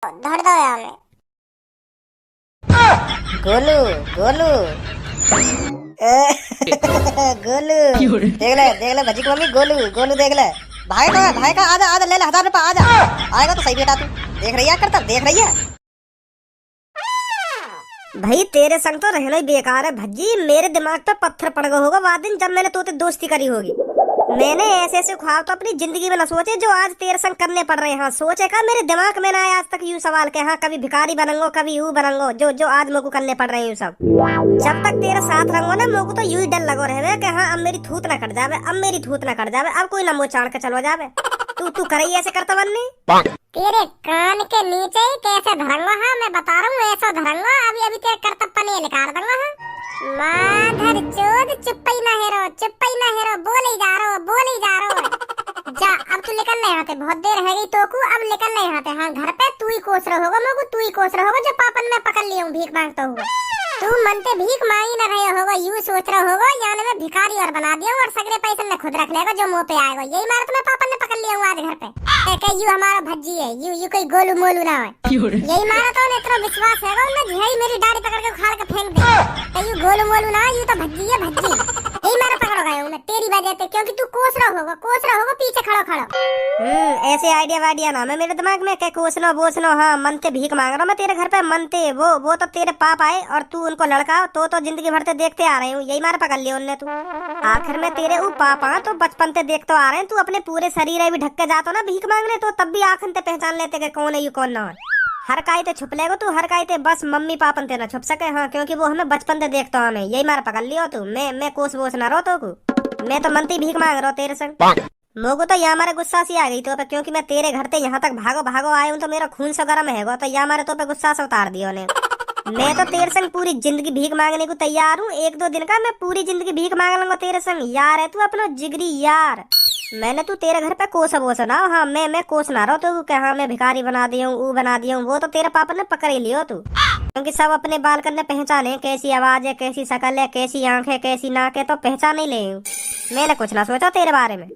धर दो यार में। गोलू गोलू गोलू देख ले भजी की मम्मी गोलू गोलू देख ले। भाई का आजा आजा ले ले 1000 रुपया आजा। आएगा तो सही बेटा तू देख रही है करता देख रही है। भाई तेरे संग तो रहना ही बेकार है भज्जी। मेरे दिमाग पे पत्थर पड़ गया होगा वह दिन जब मैंने तोते दोस्ती करी होगी। मैंने ऐसे ऐसे ख्वाब तो अपनी जिंदगी में न सोचे जो आज तेरे संग करने पड़ रहे हैं। हाँ सोचे का मेरे दिमाग में ना आया आज तक यूं सवाल के हाँ कभी भिखारी बनूंगो कभी यूं बनूंगो जो जो आज मेरे को करने पड़ रहे हैं सब। जब तक तेरे साथ रहूंगा ना मेरे को तो यूं ही डर लगो रहे कि हाँ अब मेरी थूत ना कट जावे अब मेरी थूत ना कट जावे अब कोई ना मुँह चाड़ के चलो जावे। तू करई ऐसे करता बननी तेरे कान के नीचे कैसे धरंगा। हाँ मैं बता रहा हूँ ऐसा धरंगा अभी अभी तेरे करतप्पा नहीं निकाल दूंगा। हाँ माधर चोद चुप ही ना हेरो बोले ही जा रहो जा अब तू निकल नहीं आते बहुत देर है गई तो को अब निकल नहीं आते। हाँ घर पे तू ही कोस रहा होगा मेरे को तू ही कोस रहा होगा जो पापन में पकड़ लिया हूँ भीख मांगता हुआ। तू मनते भीख मांगी न रहे होगा यूं सोच रहा होगा यानी मैं भिखारी और बना दिया और सगरे पैसे मैं खुद रख लेगा जो मुंह पे आएगा। यही मारा तो मैं पापन ने पकड़ लिया हूँ आज घर पे यू हमारा भज्जी है यू कोई गोलू मोलू ना है। यही मारा तो इतना विश्वास है यही मेरी दाढ़ी पकड़ के उखाड़ के फेंक दे। यू गोलू मोलू ना यू तो भज्जी है भज्जी। यही मारा पकड़ गया हूँ मैं तेरी वजह से क्योंकि तू कोस रहा होगा पीछे खड़ो। ऐसे आइडिया वाइडिया ना मैं मेरे दिमाग में क्या कोसनो बोसनो। हाँ मनते भीख मांग रहा मैं तेरे घर पे मनते वो तो तेरे पाप आए और तू उनको लड़का तो जिंदगी भर से देखते आ रहे हूँ। यही मारा पकड़ लिया उनने तू आखिर में तेरे वो पापा तो बचपन से देखते आ रहे हैं। तू अपने पूरे शरीर भी ढक के जाता ना भीख मांगने तो तब भी आखिर ते पहचान लेते कि कौन है यू कौन ना है। हर काई ते छुप लेगो तू हर काई ते बस मम्मी पापन ते ना छुप सके। हाँ क्योंकि वो हमें बचपन से देखता हमें। यही मारा पकड़ लियो तू मैं कोस बोस ना रो तो को मैं तो मनती भीख मांग रहा तेरे संग। मोगो तो यहाँ हमारे गुस्सा सी आ गई तो क्योंकि मैं तेरे घर से यहाँ तक भागो आए हूँ तो मेरा खून से गर्म है तो यहाँ हमारे तो पे गुस्सा से उतार दियो ने। मैं तो तेरे संग पूरी जिंदगी भीख मांगने को तैयार हूँ। 1-2 दिन का मैं पूरी जिंदगी भीख मांग लूंगा तेरे संग। यार है तू अपना जिगरी यार। मैंने तू तेरे घर पे कोसा बोसा ना। हाँ मैं कोस ना रहा तो क्या हाँ मैं भिखारी बना दिया हूँ वो बना दिया हूँ। वो तो तेरे पापा ने पकड़ ही लियो तू क्योंकि सब अपने बाल करने पहचाने कैसी आवाज है कैसी शकल है कैसी आंख है कैसी नाक है तो पहचान ही ले। मैंने कुछ ना सोचा तेरे बारे में।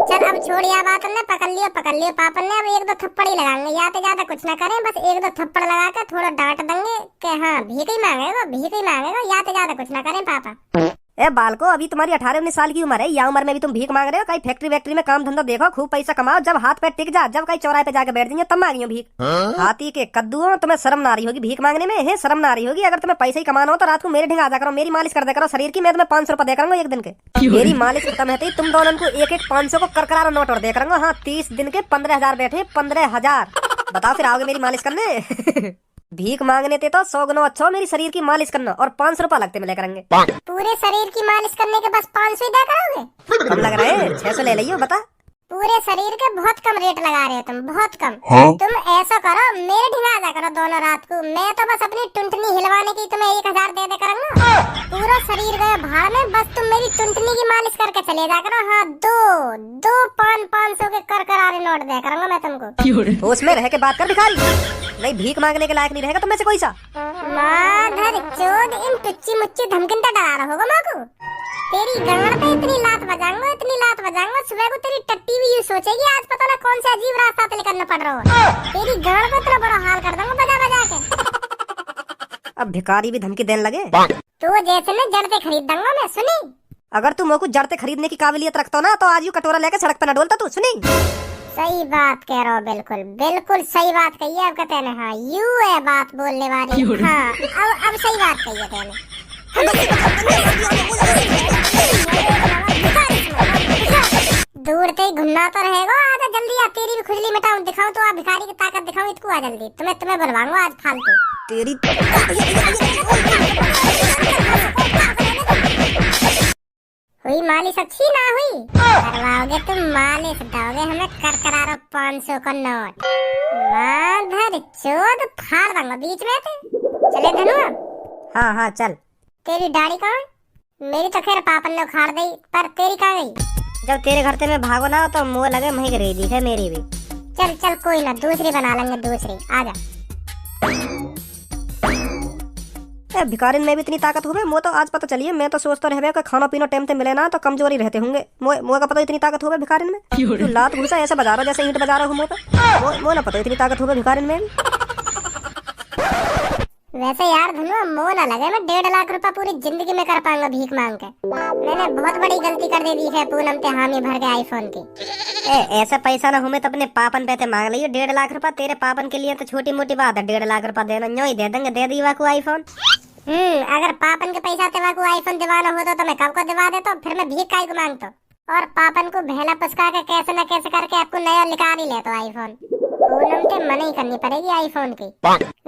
चल अब छोड़ या बात ने पकड़ लियो पापन ने अब 1-2 थप्पड़ ही लगाएंगे या तो ज्यादा कुछ ना करें बस 1-2 थप्पड़ लगा के थोड़ा डांट देंगे कि हाँ भीख ही मांगेगा या तो ज्यादा कुछ ना करें पापा। ए बालको अभी तुम्हारी 18-19 साल की उम्र है। या उम्र में भी तुम भीख मांग रहे हो। कहीं फैक्ट्री वैक्ट्री में काम धंधा देखो खूब पैसा कमाओ जब हाथ पे टिक जा जब कहीं चौराहे पे जाके बैठ जाइए तब मांगी हो भीख। हाथी के कद्दू तुम्हें शर्म ना रही होगी भीख मांगने में। है शर्म ना रही होगी। अगर तुम्हें पैसे ही कमाना हो तो रात को मेरे ढंग आ जा करो मेरी मालिश कर दे करो शरीर की। मैं तुम्हें 500 रुपए दे करूंगा 1 दिन के। मेरी मालिश खत्म है तुम दोनों को 1-1 500 को करकरा नोट और दे करूंगा। हाँ 30 दिन के 15,000 बैठे 15,000। बताओ फिर आओगे मेरी मालिश करने। भीख मांगने थे तो 100 गुना अच्छा मेरी शरीर की मालिश करना और 500 रुपए लगते मिले करेंगे। पूरे शरीर की मालिश करने के बस 500 ही दे करोगे। कम लग रहा है 600 ले लियो बता। पूरे शरीर के बहुत कम रेट लगा रहे हो तुम बहुत कम। तुम ऐसा करो मेरे ढिंगा जा करो दोनों रात को। मैं तो बस अपनी टुंटनी हिलवाने की तुम्हें 1000 दे करूंगा। पूरा शरीर गया भाड़ में बस तुम मेरी टुंटनी की मालिश करके चले जा करो। हाँ 2 500 के कर नोट दे करूंगा मैं तुमको। उसमें रह के बात कर भिखारी नहीं भीख मांगने के लायक नहीं रहेगा तुम में से कोई सा। माधर चोद इन टुच्ची मुच्ची धमकिन तो डरा रहा होगा माँ को। तेरी गांड पे इतनी लात बजाऊंगा सुबह को तेरी टट्टी भी यूं सोचेगी आज पता ना कौन से अजीब रास्ता पे निकलना पड़ रहा हो। तेरी गांड को इतना बड़ा हाल कर दूंगा बजा के। अब भिखारी भी धमकी देने लगे तो जैसे मैं जड़ से खरीद दूंगा मैं सुनी। अगर तू मोको जड़ से खरीदने की काबिलियत रखता ना तो आज यू कटोरा लेके सड़क पे न डोलता तू सुनी। सही बात कह रहा हो बिल्कुल सही बात कही है। अब कहते हैं हाँ यू है बात बोलने वाली। हाँ अब सही बात कही है तेने। दूर से ही घुमना तो रहेगा। आजा जल्दी आ तेरी भी खुजली मिटाऊं दिखाऊं तो आ भिखारी की ताकत दिखाऊं इसको। आ जल्दी तुम्हें बुलवाऊंगा आज फालतू तेरी। हुई मालिश अच्छी ना हुई करवाओगे तुम मालिश दोगे हमें कर 500 का नोट। माधर चोद फाड़ दूंगा बीच में थे। चले धनुआ। हाँ चल। तेरी दाढ़ी कहाँ? मेरी तो खैर पापन ने उखाड़ दी पर तेरी कहाँ गई? जब तेरे घर से मैं भागो ना तो मुँह लगे वहीं रही दी है मेरी भी। चल कोई ना दूसरी बना लेंगे दूसरी। आजा भिखारिन में भी इतनी ताकत हो गई। मुझे तो आज पता चलिए। मैं तो सोचता रह कि खाना पीना टाइम से मिले ना तो कमजोरी रहते होंगे। मुझे का पता इतनी ताकत हो गई भिखारिन में। लात घुसा ऐसे बजा रहा जैसे ईंट बजा रहा हूँ मुँह पे। मुझे ना पता इतनी ताकत हो गई भिखारिन में भी। वैसे यार धनु मोह ना लगे, मैं 1.5 लाख रुपए पूरी जिंदगी में कर पाऊंगा भीख मांग के। मैंने बहुत बड़ी गलती कर दी है पूनम ते हामी भर के आईफोन की। ऐसा पैसा ना हो तो अपने पापन पे मांग लियो 1.5 लाख रुपए। तेरे पापन के लिए तो छोटी मोटी बात है 1.5 लाख रुपए देना। यूं ही दे देंगे, दे दी को आईफोन। अगर पापन के पैसा तेवा को आईफोन दिवाना होता तो मैं कब को दिवा देता, फिर मैं भीख काहे को मांगता। और पापन को भेला पुचका के कैसे न कैसे करके आपको नया निकाल ही ले तो आईफोन। पूनम के मना ही करनी पड़ेगी आईफोन की।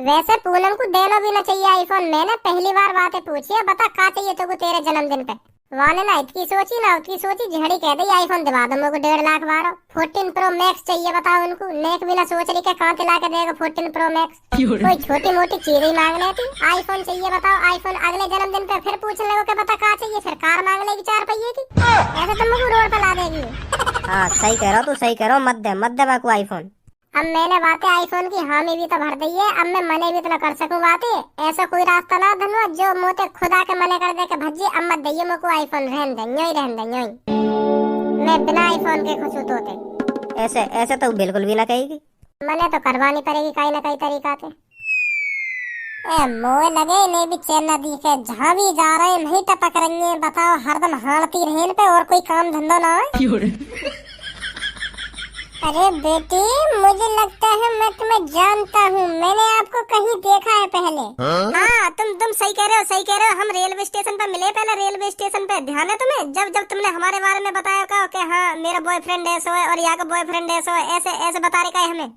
वैसे पूनम को देना भी ना चाहिए आईफोन। मैंने पहली बार बातें पूछी है, बता का चाहिए तो तेरे जन्मदिन पे। वाले ना इतनी सोची ना उतनी सोची, झड़ी कह दी आईफोन दिवा दो मुझको 1.5 लाख बारो। 14 प्रो मैक्स चाहिए बताओ उनको। नेक भी ना सोच रही क्या कहाँ ला के देगा 14 प्रो मैक्स। कोई छोटी मोटी चीज ही मांग लेती। आईफोन चाहिए बताओ आईफोन। अगले जन्मदिन पे फिर पूछ ले क्या पता कहाँ चाहिए, फिर कार मांग लेगी 4 पहिए की। ऐसे तो मुझको रोड पे ला देगी। हाँ सही कह रहा तू, सही कह रहा हूँ। मत दे बाकू आईफोन। अब मैंने बातें आईफोन की हामी भी तो भर दी है, अब मैं मने भी तो न कर सकूं बातें। ऐसा कोई रास्ता ना धनुआ जो मोते खुदा के मने कर दे के भज्जी अब मत दइए मुझको आईफोन। रहन दे यूं ही रहन दे यूं ही। मैं बिना आईफोन के खुश होते। ऐसे तो बिल्कुल भी ना कहेगी। मने तो करवानी पड़ेगी कहीं ना कहीं तरीका से। ए मोए लगे इन्हें भी चैन न दिखे, जहाँ भी जा रहे नहीं टपक रही है। बताओ हरदम हारती रहें पे और कोई काम धंधा ना है। अरे बेटी मुझे लगता है मैं तुम्हें जानता हूँ, मैंने आपको कहीं देखा है पहले। हाँ तुम सही कह रहे हो, सही कह रहे हो। हम रेलवे स्टेशन पे मिले पहले, रेलवे स्टेशन पे। ध्यान है तुम्हें जब तुमने हमारे बारे में बताया का कि हाँ मेरा बॉयफ्रेंड ऐसा है और यहाँ का बॉयफ्रेंड ऐसा है, ऐसे बता रहे का हमें।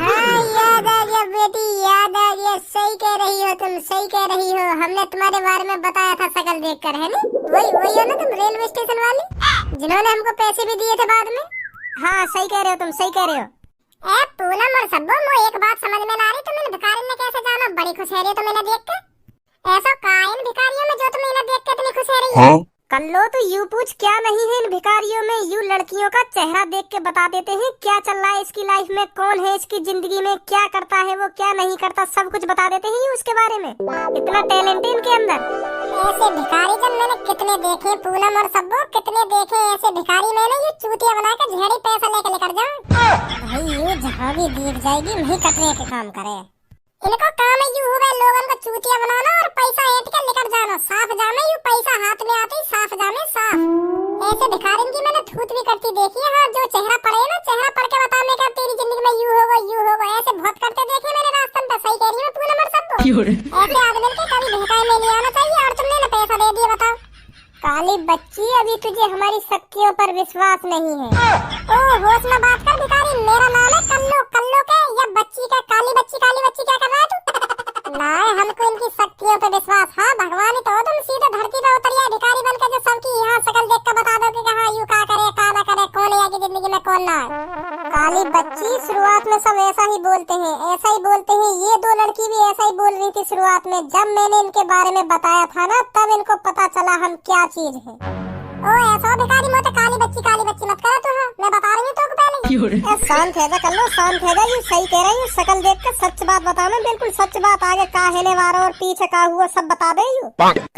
हाँ याद आ गया बेटी, याद आ गया। सही कह रही हो तुम, सही कह रही हो। हमने तुम्हारे बारे में बताया था शकल देखकर, है ना? वही हो ना तुम रेलवे स्टेशन वाली जिन्होंने हमको पैसे भी दिए थे बाद में। हाँ सही कह रहे हो तुम, सही कह रहे हो। ए पूनम और सब्बो मो एक बात समझ में ना रही, तुम इन भिखारी ने कैसे जाना? बड़ी खुश है रही तुम इन्हें देख के। ऐसा का इन भिखारियों में जो तुम इन्हें देख के इतनी खुश है रही है? कल्लो तो यूं पूछ क्या नहीं है इन भिखारियों में। यूं लड़कियों का चेहरा देख के बता देते हैं क्या चल रहा है इसकी लाइफ में, कौन है इसकी जिंदगी में, क्या करता है वो, क्या नहीं करता, सब कुछ बता देते हैं ये उसके बारे में। इतना टैलेंट है इनके अंदर। ऐसे भिखारी जन मैंने कितने देखे पूनम और सब्बो, कितने देखे ऐसे भिखारी। मैंने ये चूतिया बनाकर झेड़ी पैसा लेकर जाऊं। भाई ये जहाँ भी दिख जाएगी नहीं कटरे के काम करे। इनको काम यूं हुआ लोगों को चूतिया बनाना और पैसा ऐंठ के लेकर जाना। साफ जामे यूं पैसा हाथ में आते ही साफ जामे साफ। ऐसे भिखारी की मैंने थूत भी करती देखी है। हाँ जो चेहरा पड़े ना, चेहरा पढ़ के बताने का तेरी जिंदगी में यूं होगा ऐसे बहुत करते देखे मैंने रास्ते में। सही कह रही हूँ पूनम और सबको। ऐसे आदमी के कभी भटकाए में नहीं आना चाहिए। और तुमने ना पैसा दे दिया बताओ। काली बच्ची अभी तुझे हमारी शक्तियों पर विश्वास नहीं है। ओ होश में बात कर भिखारी, मेरा नाम है कल्लो के या बच्ची का। काली बच्ची क्या कर रहा है तू? ना हमको इनकी शक्तियों पर विश्वास। हाँ भगवान ही तो तुम सीधे धरती पे उतरिए भिखारी बनकर जो सबकी यहाँ शकल देख कर बता दो कि कहाँ यूं का करे का ना करे, कौन है की जिंदगी में कौन ना है। काली बच्ची शुरुआत में सब ऐसा ही बोलते हैं, ऐसा ही बोलते हैं। ये दो लड़की भी ऐसा ही बोल रही थी शुरुआत में। जब मैंने इनके बारे में बताया था ना तब इनको पता चला हम क्या चीज है। ओ ऐसा भिखारी मोटे काली बच्ची मत करा तू। हाँ मैं बता रही हूँ तुमको पहले। शांत है जा कल्लो, शांत है जा। ये सही कह रही हूँ, शकल देख कर सच बात बताना, बिल्कुल सच बात। आगे का है वारा और पीछे का हुआ सब बता दे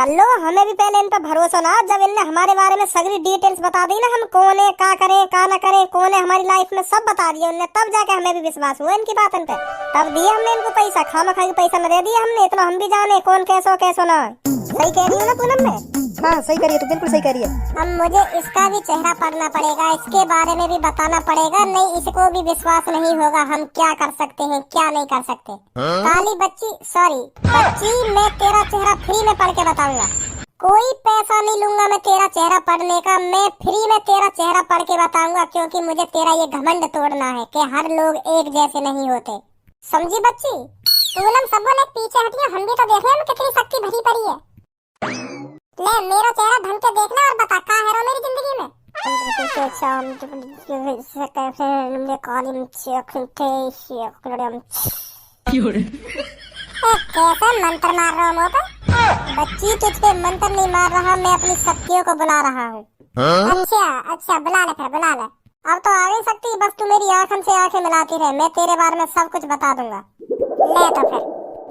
कल्लो। हमें भी पहले इन पर भरोसा ना, जब इनने हमारे बारे में सगरी डिटेल्स बता दी ना, हम कौन है, का करे का न करे, कौन है हमारी लाइफ में, सब बता दिया उनने। तब जाके हमें भी विश्वास हुआ इनकी बातों पे। तब दिया हमने इनको पैसा, खामा खा के पैसा न दे दिया हमने। इतना हम भी जाने कौन कैसो ना। सही कह रही हूँ ना पूनम में? हाँ सही करिए तो, बिल्कुल सही करिए। अब मुझे इसका भी चेहरा पढ़ना पड़ेगा, इसके बारे में भी बताना पड़ेगा, नहीं इसको भी विश्वास नहीं होगा हम क्या कर सकते हैं क्या नहीं कर सकते। काली बच्ची सॉरी बच्ची, मैं तेरा चेहरा फ्री में पढ़ के बताऊंगा। कोई पैसा नहीं लूंगा मैं तेरा चेहरा पढ़ने का। मैं फ्री में तेरा चेहरा पढ़ के बताऊंगा, क्योंकि मुझे तेरा ये घमंड तोड़ना है कि हर लोग एक जैसे नहीं होते। समझी बच्ची? पूनम सबों ने पीछे हटिए, हम भी तो देख रहे हैं कितनी शक्ति भरी पड़ी है। ले मेरा चेहरा ढंग से देखना और बता का है मेरी जिंदगी में। कैसे मंत्र मार रहा हूँ बच्ची? तुझ पे मंत्र नहीं मार रहा, मैं अपनी शक्तियों को बुला रहा हूँ। अच्छा बुला ले फिर बुला ले। अब तो आ गई शक्ति, बस तू मेरी आंखों से आंखें मिलाती रहे, मैं तेरे बारे में सब कुछ बता दूंगा। ले तो फिर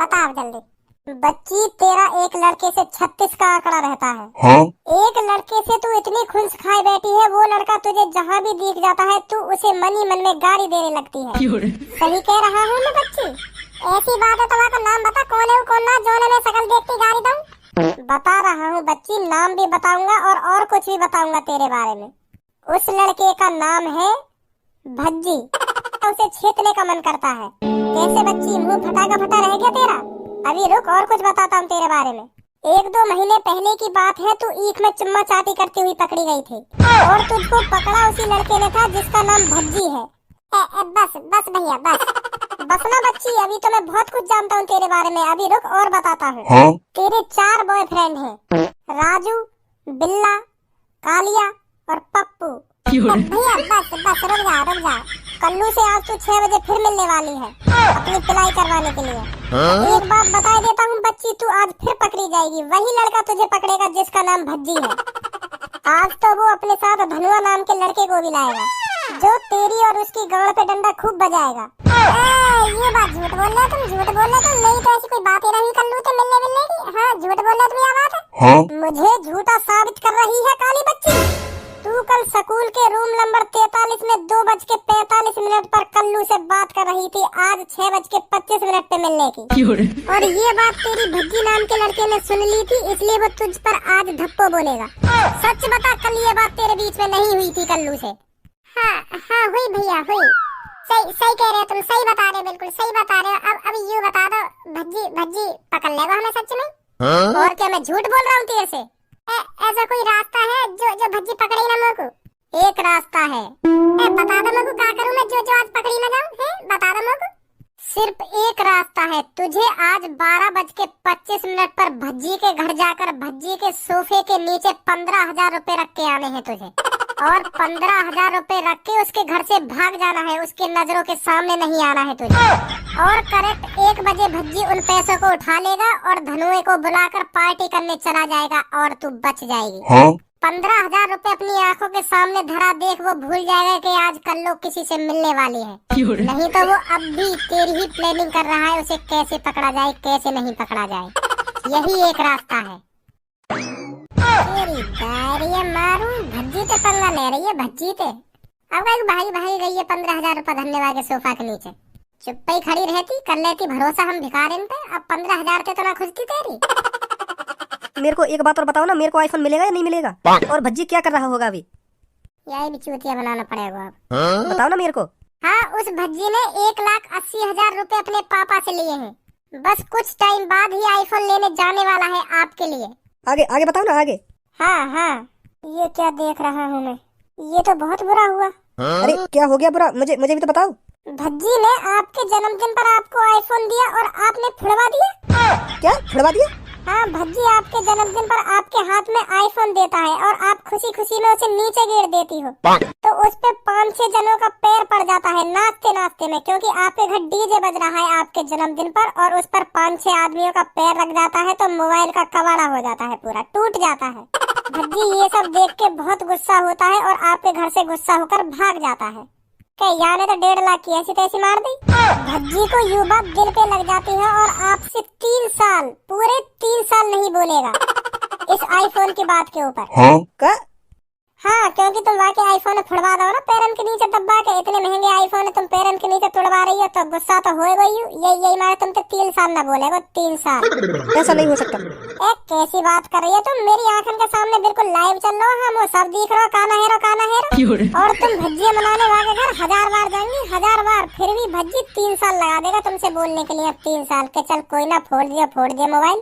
बता जल्दी। बच्ची तेरा एक लड़के से 36 का आंकड़ा रहता है। हाँ? एक लड़के से तू इतनी खुश खाए बैठी है, वो लड़का तुझे जहाँ भी दिख जाता है तू उसे मन ही मन में गाड़ी देने लगती है। सही कह रहा हूँ मैं बच्ची? ऐसी बात है, तुम्हारा नाम बता, कौन है वो कौन ना, जो मैं शकल देखती गाड़ी दूं। बता रहा हूँ बच्ची, नाम भी बताऊंगा और कुछ भी बताऊंगा तेरे बारे में। उस लड़के का नाम है भज्जी। उसे छेदने का मन करता है। कैसे बच्ची, मुंह फटा का फटा रह गया तेरा? अभी रुक, और कुछ बताता हूँ तेरे बारे में। 1-2 महीने पहले की बात है, तू ईख में चुम्मा चाटी करती हुई पकड़ी गई थी और तुझको पकड़ा उसी लड़के ने था जिसका नाम भज्जी है। बस बस भैया बस, बस ना बच्ची, अभी तो मैं बहुत कुछ जानता हूँ तेरे बारे में। अभी रुक और बताता हूँ। तेरे 4 बॉयफ्रेंड हैं, राजू, बिल्ला, कालिया और पप्पू। भैया बस बस, रुक जा। कल्लू से आज तू 6 बजे फिर मिलने वाली है अपनी पिलाई करवाने के लिए। एक बात बता देता हूँ बच्ची, तू आज फिर पकड़ी जाएगी। वही लड़का तुझे पकड़ेगा जिसका नाम भज्जी है। आज तो वो अपने साथ धनुआ नाम के लड़के को भी लाएगा, जो तेरी और उसकी गांड पे डंडा खूब बजाएगा। ये बात झूठ बोल रहे तुम, झूठ बोल रहे तुम। नहीं तो ऐसी कोई बात ही नहीं कल्लू से मिलने की। हाँ, झूठ बोल रहे तुम, ये बात है। मुझे झूठा साबित कर रही है काली बच्ची। तू कल स्कूल के रूम नंबर 43 में 2:45 पर कल्लू से बात कर रही थी, आज 6:25 पे मिलने की। और ये बात तेरी भज्जी नाम के लड़के ने सुन ली थी, इसलिए वो तुझ पर आज धप्पो बोलेगा। सच बता, कल ये बात तेरे बीच में नहीं हुई थी कल्लू से? हाँ हुई भैया, हुई। सही कह रहे हो तुम, सही बता रहे हो, बिल्कुल सही बता रहे हो। अब यूँ बता दो, भज्जी पकड़ लेगा हमें सच में? और क्या मैं झूठ बोल रहा हूँ तेरे से? ऐसा कोई रास्ता है जो भज्जी पकड़े ना मेरे को? एक रास्ता है। बता दो मेरे को, क्या करूं मैं जो आज पकड़ी ना जाऊं? बता दो मेरे को। सिर्फ एक रास्ता है, तुझे आज 12:25 पर भज्जी के घर जाकर भज्जी के सोफे के नीचे 15,000 रुपए रख के आने हैं तुझे, और 15,000 रुपए रख के उसके घर से भाग जाना है। उसकी नजरों के सामने नहीं आना है तुझे। और करेक्ट 1 बजे भज्जी उन पैसों को उठा लेगा और धनुए को बुलाकर पार्टी करने चला जाएगा और तू बच जाएगी। 15,000 रुपए अपनी आंखों के सामने धरा देख, वो भूल जाएगा कि आज कल्लू किसी से मिलने वाली है। नहीं तो वो अब भी तेरी ही प्लानिंग कर रहा है, उसे कैसे पकड़ा जाए कैसे नहीं पकड़ा जाए। यही एक रास्ता है। तेरी दारियां मारूं, भज्जी ते पंगा ले रही है, भज्जी ते। अब एक भाई गई है 15,000 रुपए धन्यवाद के सोफा के नीचे। चुप ही खड़ी रहती, कर लेती भरोसा हम भिखारिन पे। अब 15,000 ते तो ना खुशती तेरी। मेरे को एक बात और बताओ ना, मेरे को आईफोन मिलेगा या नहीं मिलेगा? और भज्जी क्या कर रहा होगा अभी? यही भी चूतिया बनाना पड़ेगा अब। बताओ ना मेरे को। हाँ, उस भज्जी ने 1,80,000 रुपए अपने पापा से लिए हैं। बस कुछ टाइम बाद ही आईफोन लेने जाने वाला है आपके लिए। आगे बताओ ना, आगे। हाँ, ये क्या देख रहा हूँ मैं, ये तो बहुत बुरा हुआ। अरे क्या हो गया बुरा? मुझे भी तो बताओ। भज्जी ने आपके जन्मदिन पर आपको आईफोन दिया और आपने फुड़वा दिया। क्या फुड़वा दिया? हाँ, भज्जी आपके जन्मदिन पर आपके हाथ में आईफोन देता है और आप खुशी में उसे नीचे गिर देती हो, तो उस पे 5-6 जनों का पैर पड़ जाता है नाचते में, क्योंकि आपके घर डीजे बज रहा है आपके जन्मदिन पर, और उस पर 5-6 आदमियों का पैर रख जाता है, तो मोबाइल का कबाड़ा हो जाता है, पूरा टूट जाता है। भज्जी ये सब देख के बहुत गुस्सा होता है और आपके घर से गुस्सा होकर भाग जाता है। यहाँ ने तो 1.5 लाख की ऐसी तैसी मार दी। भज्जी को ये बात दिल पे लग जाती है और आपसे 3 साल, पूरे 3 साल नहीं बोलेगा इस आईफोन की बात के ऊपर। हाँ, क्योंकि तुम वाकई आईफोन फुड़वा दो ना पैरन के नीचे दबा के। इतने महंगे आईफोन तुम पैरन के नीचे तुड़वा रही हो, तो गुस्सा तो होएगा ही। यही मारे तुम तो 3 साल ना बोलेगा, 3 साल। ऐसा नहीं हो सकता। एक कैसी बात कर रही है तुम? मेरी आंखों के सामने बिल्कुल लाइव चल रहा है, वो सब दिख रहा, काना हेरो। और तुम भज्जिया मनाने वाले घर 1000 बार जाएंगी, 1000 बार, फिर भी भज्जी 3 साल लगा देगा तुमसे बोलने के लिए। अब 3 साल के चल कोई ना, फोड़ दिया मोबाइल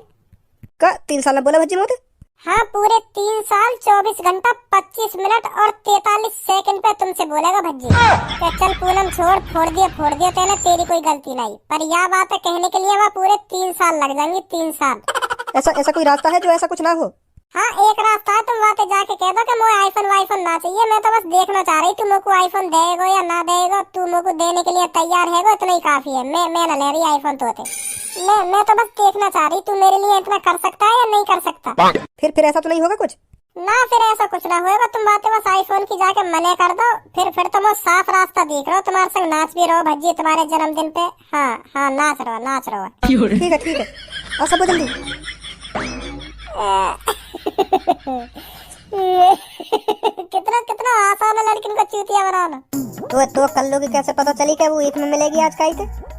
का। 3 साल बोला भज्जी मोते? हाँ, पूरे 3 साल 24 घंटा 25 मिनट और 43 सेकंड पे तुमसे बोलेगा भज्जी। क्या चल पूनम छोड़, फोड़ दिया तेने, तेरी कोई गलती नहीं। पर यह बात है कहने के लिए वह पूरे 3 साल लग जाएंगे, 3 साल। ऐसा कोई रास्ता है जो ऐसा कुछ ना हो? हाँ, एक रास्ता है, तुम वहाँ जाके कह दो कि मुझे आईफोन ना चाहिए, मैं तो बस देखना चाह रही, तू मेरे को आईफोन देगा या ना देगा, तू मेरे को देने के लिए तैयार है, इतना ही काफी है। मैं ना ले रही आईफोन तोते, मैं तो बस देखना चाह रही तू मेरे लिए इतना कर सकता है या नहीं कर सकता। फिर ऐसा तो नहीं होगा कुछ ना? फिर ऐसा कुछ ना होगा, तुम बातें बस आईफोन की जाके मना कर दो, फिर तुम वो साफ रास्ता देख रहे हो, तुम्हारे संग नाच भी रहो भज्जी तुम्हारे जन्मदिन पे। हाँ, नाच रहो। ठीक है, और सब जल्दी। कितना आसान है लड़किन को चूतिया बनाना। तो कल्लू की कैसे पता चली कि वो ईद में मिलेगी आज? का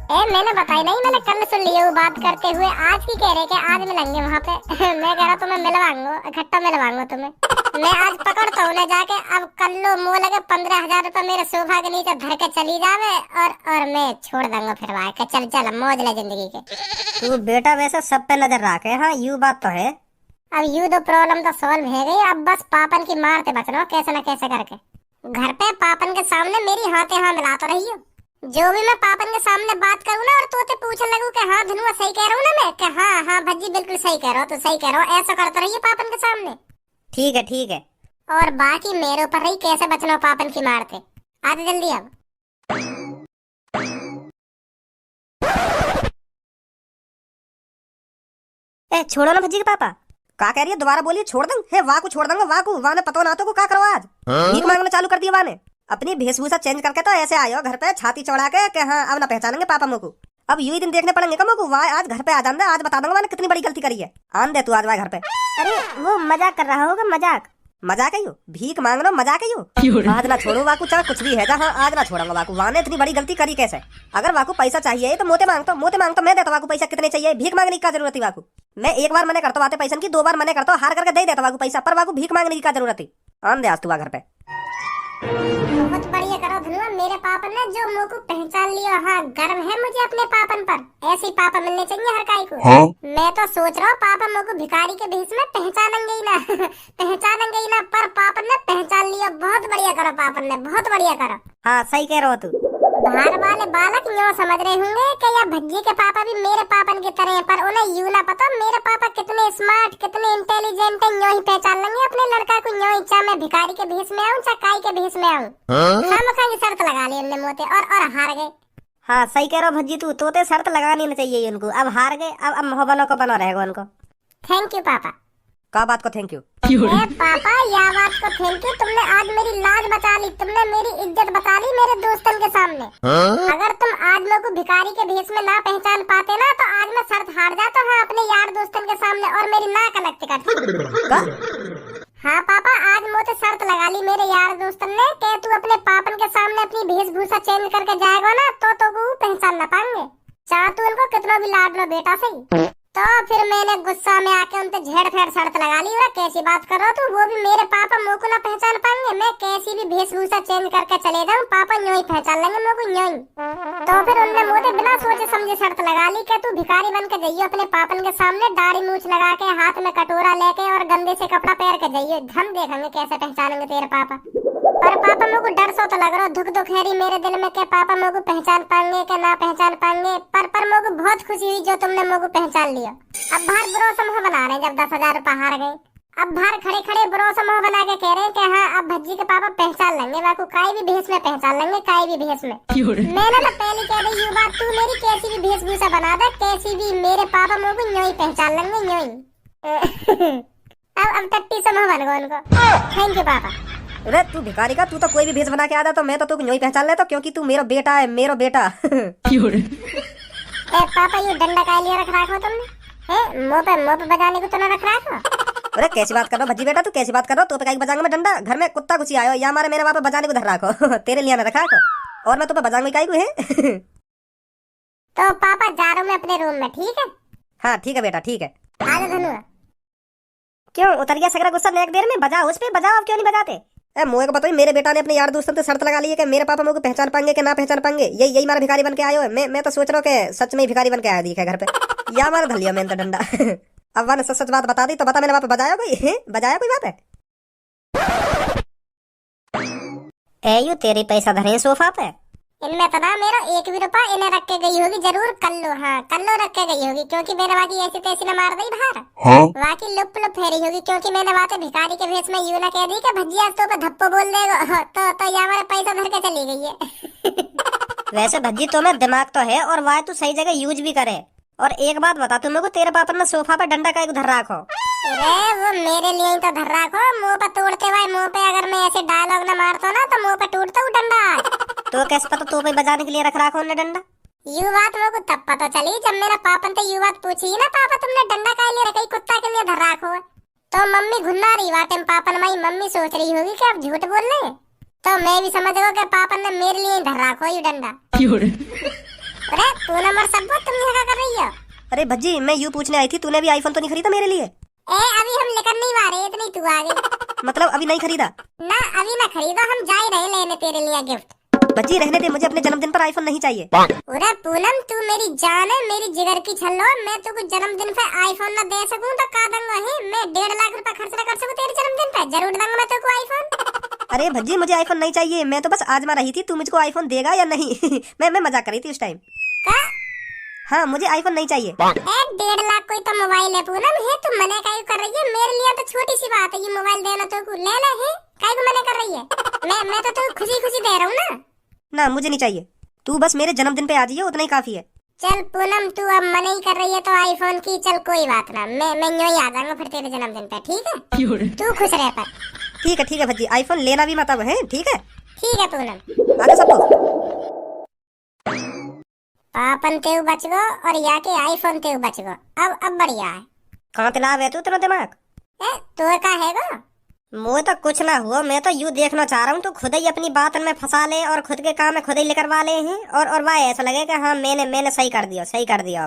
मैंने बताई नहीं, मैंने कल सुन लिया वो बात करते हुए। आज की कह रहे कि आज मिलेंगे वहाँ पे। मैं कह रहा तुम्हें मिलवाऊंगा, इकट्ठा मिलवाऊंगा तुम्हें। मैं आज पकड़ता हूँ ना जाके। अब कल लो मुँह लगे 15,000 रुपए मेरे सोफा के नीचे धर के चली जावे और मैं छोड़ दूंगा फिर वहाँ के। चल चल मौज ले जिंदगी के। तू बेटा वैसे सब पे नजर रखे। हाँ यू बात तो है। अब यू दो प्रॉब्लम तो सॉल्व हो गई। अब बस पापन की मार से बचना कैसे न कैसे करके। घर पे पापन के सामने मेरी हाथे हाँ मिला तो रही हो। जो भी मैं पापन के सामने बात करूँ ना और तोते पूछने लगूं कि हाँ धनुआ सही कह रहा हूँ ना मैं, कि हाँ भज्जी बिल्कुल सही कह रहा हो, तो सही कह रहा हो, ऐसा करते रहिए पापन के सामने। ठीक है ठीक है। और बाकी मेरे ऊपर रही कैसे बचना पापन की मार से। आते जल्दी अब। छोड़ो ना भज्जी के पापा। का कह रही है दोबारा बोलिए। छोड़ दूं? हे वाह को छोड़ दूंगा। वाह को वाह ने पता ना तो को का करो आज। भीख मांगना चालू कर दिया वाह ने। अपनी वेशभूषा चेंज करके तो ऐसे आयो घर पे छाती चौड़ा के हाँ अब ना पहचानेंगे पापा मोको। अब यू ही दिन देखने पड़ेंगे कमो को। वाह आज घर पे आ जाना। आज बता दूंगा मैंने कितनी बड़ी गलती करी है। आन दे तू आज वाह घर पे। अरे वो मजाक कर रहा होगा, मजाक। मजाक है यू? भीख मांगना मजाक है यू? आज ना छोड़ो वाकू, चाहे कुछ भी है जहाँ आज ना छोड़ूंगा वाकू। वाह ने इतनी बड़ी गलती करी कैसे? अगर वाकू पैसा चाहिए तो मोते मांगतो मैं देता वाकू पैसा। कितने चाहिए? भीख मांगने की क्या जरूरत है वाकू? मैं एक बार मने करता वाते पैसा की, 2 बार मने करता हार करके दे देता वाकू पैसा, पर वाकू भीख मांगने की क्या जरूरत है? आन दे आज तू घर पे। बहुत बढ़िया करो धनुआ। मेरे पापा ने जो मुँह को पहचान लिया। हाँ गर्व है मुझे अपने पापन पर। ऐसे ही पापा मिलने चाहिए हर काई को। मैं तो सोच रहा हूँ पापा मुँह को भिखारी के भेष में पहचानेंगे ही ना। पहचानेंगे ही ना, पर पापन ने पहचान लिया। बहुत बढ़िया करो पापन ने, बहुत बढ़िया करो। हाँ सही कह रहे हो तू। बाहर वाले बालक यूँ समझ रहे होंगे कि यह भज्जी के पापा भी मेरे पापन की तरह हैं, पर उन्हें यूँ ना पता मेरे पापा कितने स्मार्ट, कितने इंटेलिजेंट हैं। यूँ ही पहचान लेंगे अपने लड़का को। यूँ ही चाहे मैं भिखारी के भेष में आऊँ चाहे काई के भेष में आऊँ। खामखा की शर्त लगा ली उनने मोते और हार गए। हाँ सही कह रहे हो भज्जी तू। तोते शर्त लगानी नहीं चाहिए उनको। अब हार गए। अब मोहब्बतों को बना रहेगा उनको। थैंक यू पापा। का बात को थैंक यू? पापा या बात को थैंक यू। तुमने आज मेरी लाज बचा ली, तुमने मेरी इज्जत बचा ली मेरे दोस्तों के सामने। अगर तुम आज लोगों को भिखारी के भेष में ना पहचान पाते ना तो आज मैं शर्त हार जाता हाँ अपने यार दोस्तों के सामने और मेरी नाक अलग टिकट। हाँ पापा आज मुझे शर्त लगा ली मेरे यार दोस्तों ने कि तू अपने पापन के सामने अपनी वेशभूषा चेंज करके जाएगा ना तो वो पहचान ना पाएंगे, चाहे तू उनको कितना भी लाड लो बेटा सही। तो फिर मैंने गुस्सा में आके उनसे झेड़ फेड़ शर्त लगा ली। और कैसी बात कर रहा तू? वो भी मेरे पापा मुँह को ना पहचान पाएंगे। मैं कैसी भी वेशभूषा चेंज करके चले जाऊँ पापा यूँ ही पहचान लेंगे मुँह को यूँ ही। तो फिर उनने मुझे बिना सोचे समझे शर्त लगा ली कि तू भिखारी बन के जाइए अपने पापन के सामने, दाढ़ी मूछ लगा के, हाथ में कटोरा लेके और गंदे से कपड़ा पहन के जाइए। हम देखेंगे कैसे पहचानेंगे तेरे पापा। पर पापा मुझे डर सो तो लग रहा दुख दुखेरी मेरे दिल में कि पापा मुझे पहचान पाएंगे कि ना पहचान पाएंगे। पर मुझे बहुत खुशी हुई जो तुमने मुझे पहचान लिया। अब बाहर बुरा समूह बना रहे हैं जब 10,000 रुपए हार गए। अब बाहर खड़े खड़े बुरा समूह बना के कह रहे हैं कि हाँ अब भज्जी के पापा पहचान लेंगे वाकू, काई भी भेष में पहचान लेंगे, काई भी भेष में। मैंने तो पहले कह दी ये बात, तू मेरी कैसी भी वेशभूषा बना दे, कैसी भी मेरे पापा मुझे यूँ ही पहचान लेंगे यूँ ही। अब टट्टी समूह बन गए उनको। थैंक यू पापा। अरे तू भिखारी का, तू तो कोई भी भेष बना के आता तो मैं तो तुझे यूँ ही पहचान लेता क्योंकि तू मेरा बेटा है, मेरा बेटा। पापा ये डंडा का लिए रख रखा तुमने? मुँह पे बजाने को तो ना रख रखा? अरे कैसी बात कर रहा भज्जी बेटा? तू कैसी बात कर रहा? तो पे बजाऊंगा मैं डंडा? घर में कुत्ता घुसी आयो या हमारे मेरे वहाँ पे बजाने को धर रखो। तेरे लिए ना रखा और मैं तो पे बजाऊंगा काई को है। तो पापा जा रहा हूँ मैं अपने रूम में, ठीक है? हाँ ठीक है बेटा ठीक है। आजा धनुआ। क्यों उतर गया सगरा गुस्सा? एक देर में बजाओ उस पे, बजाओ। आप क्यों नहीं बजाते? मुझे को बताइए मेरे बेटा ने अपने यार दोस्तों से शर्त लगा ली है कि मेरे पापा मुझे पहचान पाएंगे कि ना पहचान पाएंगे। यही मारा भिखारी बन के आयो है। मैं तो सोच रहा हूँ कि सच में ही भिखारी बन के आया दिखा घर पे। या मारा धलिया मैंने तो डंडा। अब मैंने सच बात बता दी तो बता मैंने वहाँ पे बजाया कोई? बजाया कोई बात है? यू तेरे पैसा धरे सोफा पे। इनमें तो ना मेरा 1 भी रुपया इन्हें रख के गई होगी जरूर। कल्लो, हाँ कल्लो रख के गई होगी क्योंकि मेरे बाकी ऐसी तैसी न मार दी बाहर। बाकी लुप लुप फेरी होगी क्योंकि मैंने बातें भिखारी के भेष में यूं ना कह दी कि भज्जी आज तो धप्पो बोल देगा तो ये हमारा पैसा धर के चली गई है। वैसे भज्जी तुम्हें दिमाग तो है और वाह तू सही जगह यूज भी करे। और एक बात बता तुम को, तेरे पापा ने सोफा पे डंडा का धर रखो। अरे वो मेरे लिए ही तो धर रखो। मुँह पे तोड़ते हुए मुँह पे अगर मैं ऐसे डायलॉग न मारता ना तो मुँह पे टूटता हूँ डंडा। तो कैसे पता तो पे बजाने के लिए रख रखा उन्हें डंडा? यू बात मेरे को तब पता चली जब मेरा पापा ने यू बात पूछी ना, पापा तुमने डंडा का लिए रखा कुत्ता के लिए धर रखो है? तो मम्मी घुन्ना रही वाटे में पापा ने, मम्मी सोच रही होगी कि आप झूठ बोल रहे हैं। तो मैं भी समझ गया कि पापा ने मेरे लिए धर रखो ये डंडा। अरे पूनम और सब्बो तुम यहाँ क्या कर रही हो? अरे भज्जी मैं यूँ पूछने आई थी, तूने भी आईफोन तो नहीं खरीदा मेरे लिए? अभी हम लेकर नहीं आ रहे, इतनी तू आ गई। मतलब अभी नहीं खरीदा? ना अभी ना खरीदो, हम जा ही रहे लेने तेरे लिए गिफ्ट। भज्जी रहने दे, मुझे अपने जन्मदिन पर आईफोन नहीं चाहिए। अरे पूनम तू मेरी जान है, मेरी जिगर की छल्लो, मैं तुझको जन्मदिन पे आईफोन ना दे सकूं तो का दूंगा है? मैं 1.5 लाख रुपए खर्च ना कर सकूं तेरे जन्मदिन पे? जरूर दूंगा मैं तुझको आईफोन। अरे भज्जी मुझे आईफोन नहीं चाहिए, मैं तो बस आजमा रही थी तू मुझको आईफोन देगा या नहीं। मैं मजाक कर रही थी उस टाइम। हाँ मुझे आईफोन नहीं चाहिए। 1.5 लाख कोई तो मोबाइल है पूनम, है तू मने काहे कर रही है? मेरे लिए तो छोटी सी बात है ये मोबाइल देना, तो ले ले है, काहे को मने कर रही है? मैं तो तू खुशी खुशी दे रहा हूँ ना। ना मुझे नहीं चाहिए, तू बस मेरे जन्मदिन पे आ जाइए, उतना ही काफी है। चल पूनम तू अब मना ही कर रही है तो आईफोन की, चल कोई बात ना, मैं यूं ही आ जाऊंगा फिर तेरे जन्मदिन पे, ठीक है? तू खुश रह पर। ठीक है भज्जी, आईफोन लेना भी मत अब, है ठीक है? ठीक है पूनम। आगे सबको पापन तेव बच गो और या के आईफोन तेव बच गो। अब बढ़िया है। कहाँ तिलाव है तू, तेरा दिमाग तो का है गो? मुझे तो कुछ ना हुआ, मैं तो यूँ देखना चाह रहा हूँ तू खुद ही अपनी बात में फंसा ले और खुद के काम में खुद ही लेकर वाले हैं, और वाह ऐसा लगे कि हाँ मैंने सही कर दिया।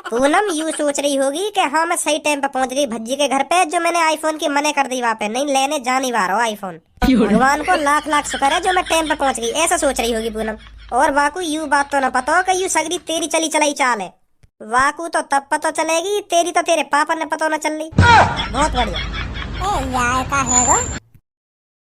पूनम यूँ सोच रही होगी कि हाँ मैं सही टाइम पे पहुंच गई भज्जी के घर पे, जो मैंने आईफोन की मने कर दी, वहाँ पे नहीं लेने जा नहीं पा रहा आईफोन। भगवान को लाख लाख शुक्र है जो मैं टाइम पे पहुंच गई, ऐसा सोच रही होगी पूनम। और वाकू यूँ बात तो ना पता हो कि यूँ सगरी तेरी चली चलाई चाल है। वाकू तो तब पता चलेगी, तेरी तो तेरे पापा ने पता ना चल रही। बहुत बढ़िया। यार का है गो?